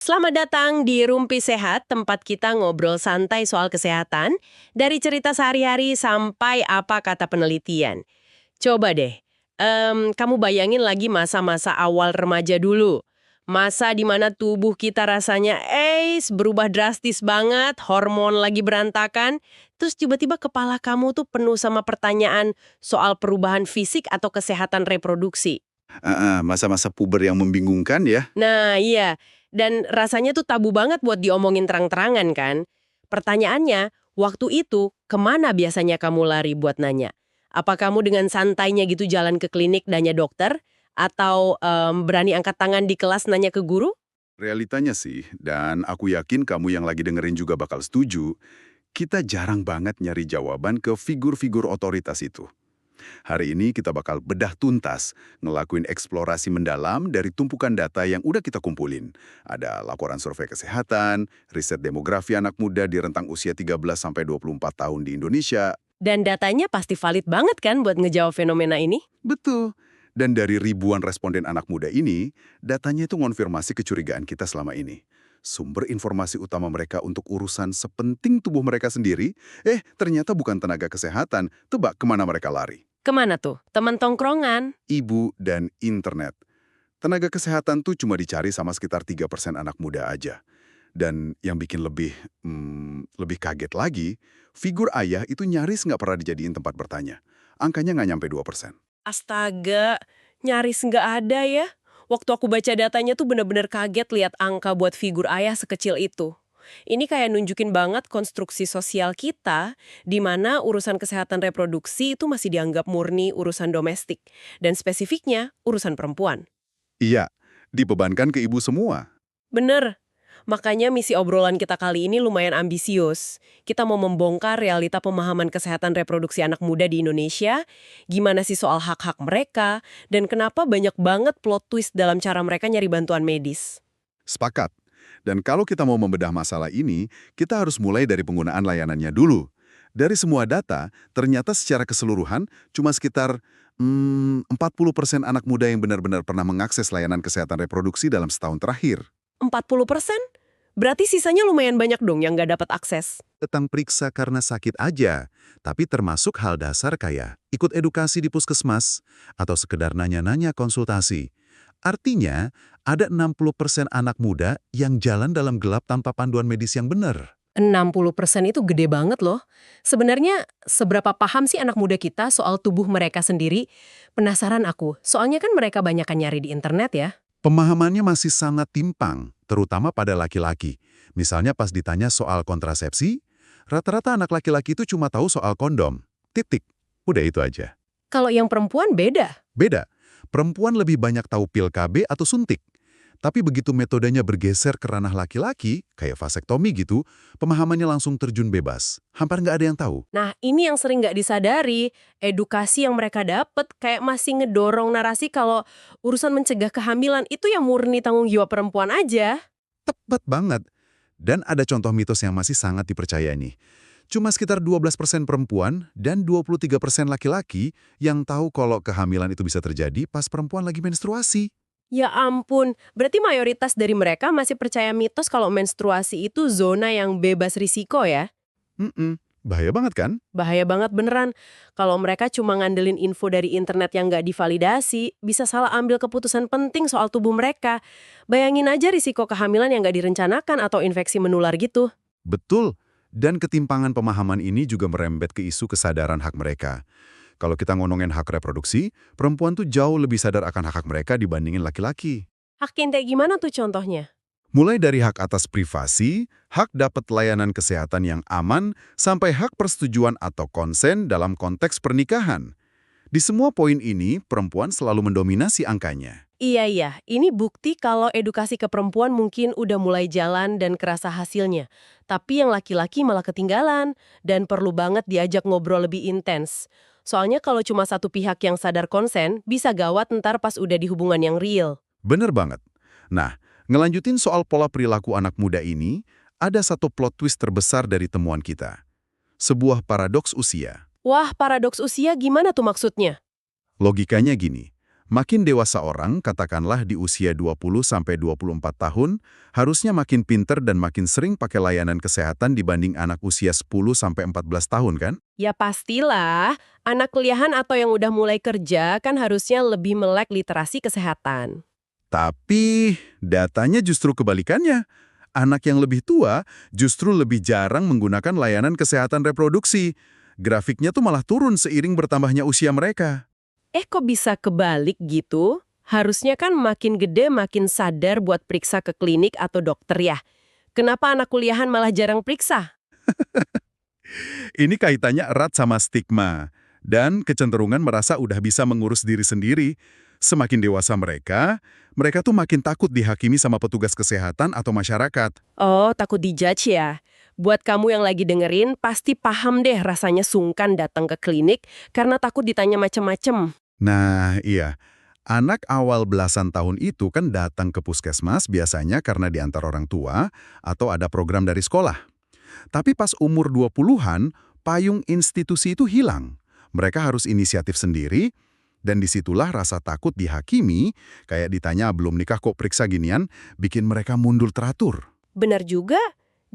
Selamat datang di Rumpi Sehat, tempat kita ngobrol santai soal kesehatan, dari cerita sehari-hari sampai apa kata penelitian. Coba deh, kamu bayangin lagi masa-masa awal remaja dulu. Masa di mana tubuh kita rasanya berubah drastis banget, hormon lagi berantakan, terus tiba-tiba kepala kamu tuh penuh sama pertanyaan soal perubahan fisik atau kesehatan reproduksi. Masa-masa puber yang membingungkan ya. Nah, iya. Dan rasanya tuh tabu banget buat diomongin terang-terangan kan? Pertanyaannya, waktu itu kemana biasanya kamu lari buat nanya? Apa kamu dengan santainya gitu jalan ke klinik nanya dokter? Atau berani angkat tangan di kelas nanya ke guru? Realitanya sih, dan aku yakin kamu yang lagi dengerin juga bakal setuju, kita jarang banget nyari jawaban ke figur-figur otoritas itu. Hari ini kita bakal bedah tuntas, ngelakuin eksplorasi mendalam dari tumpukan data yang udah kita kumpulin. Ada laporan survei kesehatan, riset demografi anak muda di rentang usia 13-24 tahun di Indonesia. Dan datanya pasti valid banget kan buat ngejawab fenomena ini? Betul. Dan dari ribuan responden anak muda ini, datanya itu ngonfirmasi kecurigaan kita selama ini. Sumber informasi utama mereka untuk urusan sepenting tubuh mereka sendiri, ternyata bukan tenaga kesehatan. Tebak kemana mereka lari? Kemana tuh? Teman tongkrongan? Ibu dan internet. Tenaga kesehatan tuh cuma dicari sama sekitar 3% anak muda aja. Dan yang bikin lebih kaget lagi, figur ayah itu nyaris nggak pernah dijadiin tempat bertanya. Angkanya nggak nyampe 2%. Astaga, nyaris nggak ada ya. Waktu aku baca datanya tuh bener-bener kaget lihat angka buat figur ayah sekecil itu. Ini kayak nunjukin banget konstruksi sosial kita, di mana urusan kesehatan reproduksi itu masih dianggap murni urusan domestik, dan spesifiknya urusan perempuan. Iya, dibebankan ke ibu semua. Bener. Makanya misi obrolan kita kali ini lumayan ambisius. Kita mau membongkar realita pemahaman kesehatan reproduksi anak muda di Indonesia, gimana sih soal hak-hak mereka, dan kenapa banyak banget plot twist dalam cara mereka nyari bantuan medis. Sepakat. Dan kalau kita mau membedah masalah ini, kita harus mulai dari penggunaan layanannya dulu. Dari semua data, ternyata secara keseluruhan cuma sekitar 40% anak muda yang benar-benar pernah mengakses layanan kesehatan reproduksi dalam setahun terakhir. 40%? Berarti sisanya lumayan banyak dong yang nggak dapat akses. Datang periksa karena sakit aja, tapi termasuk hal dasar kayak ikut edukasi di puskesmas atau sekedar nanya-nanya konsultasi. Artinya, ada 60% anak muda yang jalan dalam gelap tanpa panduan medis yang benar. 60% itu gede banget loh. Sebenarnya, seberapa paham sih anak muda kita soal tubuh mereka sendiri? Penasaran aku, soalnya kan mereka banyakan nyari di internet ya. Pemahamannya masih sangat timpang, terutama pada laki-laki. Misalnya pas ditanya soal kontrasepsi, rata-rata anak laki-laki itu cuma tahu soal kondom. Titik. Udah itu aja. Kalau yang perempuan beda. Beda. Perempuan lebih banyak tahu pil KB atau suntik. Tapi begitu metodenya bergeser ke ranah laki-laki, kayak vasektomi gitu, pemahamannya langsung terjun bebas. Hampir nggak ada yang tahu. Nah, ini yang sering nggak disadari, edukasi yang mereka dapat kayak masih ngedorong narasi kalau urusan mencegah kehamilan itu yang murni tanggung jawab perempuan aja. Tepat banget. Dan ada contoh mitos yang masih sangat dipercaya nih. Cuma sekitar 12% perempuan dan 23% laki-laki yang tahu kalau kehamilan itu bisa terjadi pas perempuan lagi menstruasi. Ya ampun, berarti mayoritas dari mereka masih percaya mitos kalau menstruasi itu zona yang bebas risiko ya? Bahaya banget kan? Bahaya banget beneran. Kalau mereka cuma ngandelin info dari internet yang nggak divalidasi, bisa salah ambil keputusan penting soal tubuh mereka. Bayangin aja risiko kehamilan yang nggak direncanakan atau infeksi menular gitu. Betul. Dan ketimpangan pemahaman ini juga merembet ke isu kesadaran hak mereka. Kalau kita ngomongin hak reproduksi, perempuan tuh jauh lebih sadar akan hak-hak mereka dibandingin laki-laki. Hak yang kayak gimana tuh contohnya? Mulai dari hak atas privasi, hak dapat layanan kesehatan yang aman, sampai hak persetujuan atau konsen dalam konteks pernikahan. Di semua poin ini, perempuan selalu mendominasi angkanya. Iya, ini bukti kalau edukasi ke perempuan mungkin udah mulai jalan dan kerasa hasilnya. Tapi yang laki-laki malah ketinggalan dan perlu banget diajak ngobrol lebih intens. Soalnya kalau cuma satu pihak yang sadar konsen, bisa gawat ntar pas udah di hubungan yang real. Bener banget. Nah, ngelanjutin soal pola perilaku anak muda ini, ada satu plot twist terbesar dari temuan kita. Sebuah paradoks usia. Wah, paradoks usia gimana tuh maksudnya? Logikanya gini, Makin dewasa orang, katakanlah di usia 20-24 tahun, harusnya makin pinter dan makin sering pakai layanan kesehatan dibanding anak usia 10-14 tahun kan? Ya pastilah, anak kuliahan atau yang udah mulai kerja kan harusnya lebih melek literasi kesehatan. Tapi datanya justru kebalikannya. Anak yang lebih tua justru lebih jarang menggunakan layanan kesehatan reproduksi. Grafiknya tuh malah turun seiring bertambahnya usia mereka. Kok bisa kebalik gitu? Harusnya kan makin gede makin sadar buat periksa ke klinik atau dokter ya. Kenapa anak kuliahan malah jarang periksa? Ini kaitannya erat sama stigma dan kecenderungan merasa udah bisa mengurus diri sendiri. Semakin dewasa mereka tuh makin takut dihakimi sama petugas kesehatan atau masyarakat. Oh, takut dijudge ya. Buat kamu yang lagi dengerin, pasti paham deh rasanya sungkan datang ke klinik karena takut ditanya macem-macem. Nah, iya. Anak awal belasan tahun itu kan datang ke puskesmas biasanya karena diantar orang tua atau ada program dari sekolah. Tapi pas umur 20-an, payung institusi itu hilang. Mereka harus inisiatif sendiri, dan disitulah rasa takut dihakimi, kayak ditanya belum nikah kok periksa ginian, bikin mereka mundur teratur. Benar juga.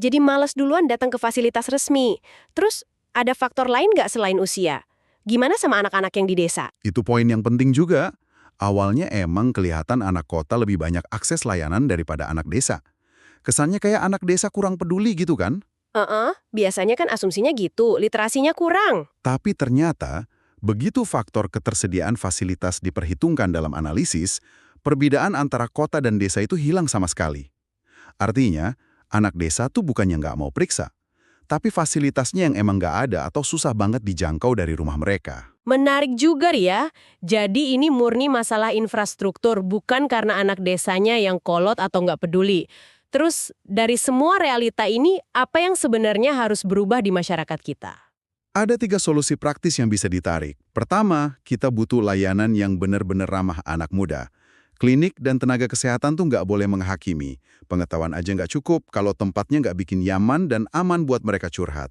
Jadi malas duluan datang ke fasilitas resmi. Terus, ada faktor lain nggak selain usia? Gimana sama anak-anak yang di desa? Itu poin yang penting juga. Awalnya emang kelihatan anak kota lebih banyak akses layanan daripada anak desa. Kesannya kayak anak desa kurang peduli gitu kan? Biasanya kan asumsinya gitu, literasinya kurang. Tapi ternyata, begitu faktor ketersediaan fasilitas diperhitungkan dalam analisis, perbedaan antara kota dan desa itu hilang sama sekali. Artinya, anak desa tuh bukannya nggak mau periksa, tapi fasilitasnya yang emang nggak ada atau susah banget dijangkau dari rumah mereka. Menarik juga ya. Jadi ini murni masalah infrastruktur, bukan karena anak desanya yang kolot atau nggak peduli. Terus, dari semua realita ini, apa yang sebenarnya harus berubah di masyarakat kita? Ada 3 solusi praktis yang bisa ditarik. Pertama, kita butuh layanan yang benar-benar ramah anak muda. Klinik dan tenaga kesehatan tuh nggak boleh menghakimi. Pengetahuan aja nggak cukup kalau tempatnya nggak bikin nyaman dan aman buat mereka curhat.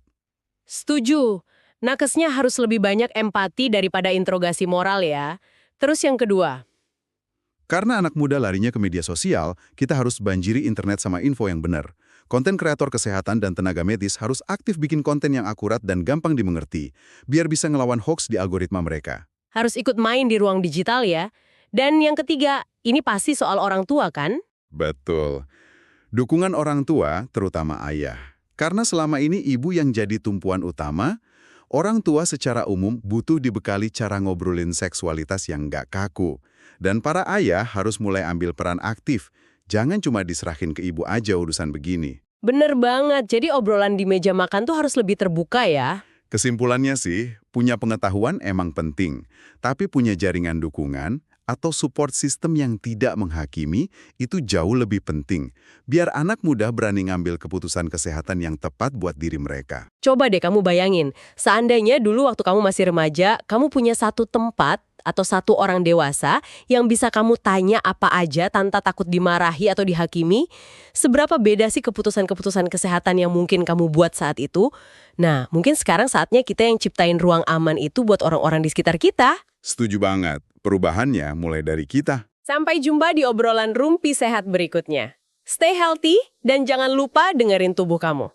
Setuju. Nakesnya harus lebih banyak empati daripada interogasi moral ya. Terus yang kedua, Karena anak muda larinya ke media sosial, kita harus banjiri internet sama info yang benar. Konten kreator kesehatan dan tenaga medis harus aktif bikin konten yang akurat dan gampang dimengerti, biar bisa ngelawan hoax di algoritma mereka. harus ikut main di ruang digital ya. Dan yang ketiga, ini pasti soal orang tua kan? Betul. Dukungan orang tua, terutama ayah. Karena selama ini ibu yang jadi tumpuan utama, orang tua secara umum butuh dibekali cara ngobrolin seksualitas yang nggak kaku. Dan para ayah harus mulai ambil peran aktif. Jangan cuma diserahin ke ibu aja urusan begini. Bener banget, jadi obrolan di meja makan tuh harus lebih terbuka ya. Kesimpulannya sih, punya pengetahuan emang penting. Tapi punya jaringan dukungan atau support system yang tidak menghakimi itu jauh lebih penting. Biar anak muda berani ngambil keputusan kesehatan yang tepat buat diri mereka. Coba deh kamu bayangin, seandainya dulu waktu kamu masih remaja, kamu punya satu tempat atau satu orang dewasa yang bisa kamu tanya apa aja tanpa takut dimarahi atau dihakimi, seberapa beda sih keputusan-keputusan kesehatan yang mungkin kamu buat saat itu? Nah, mungkin sekarang saatnya kita yang ciptain ruang aman itu buat orang-orang di sekitar kita. Setuju banget. Perubahannya mulai dari kita. Sampai jumpa di obrolan Rumpi Sehat berikutnya. Stay healthy dan jangan lupa dengerin tubuh kamu.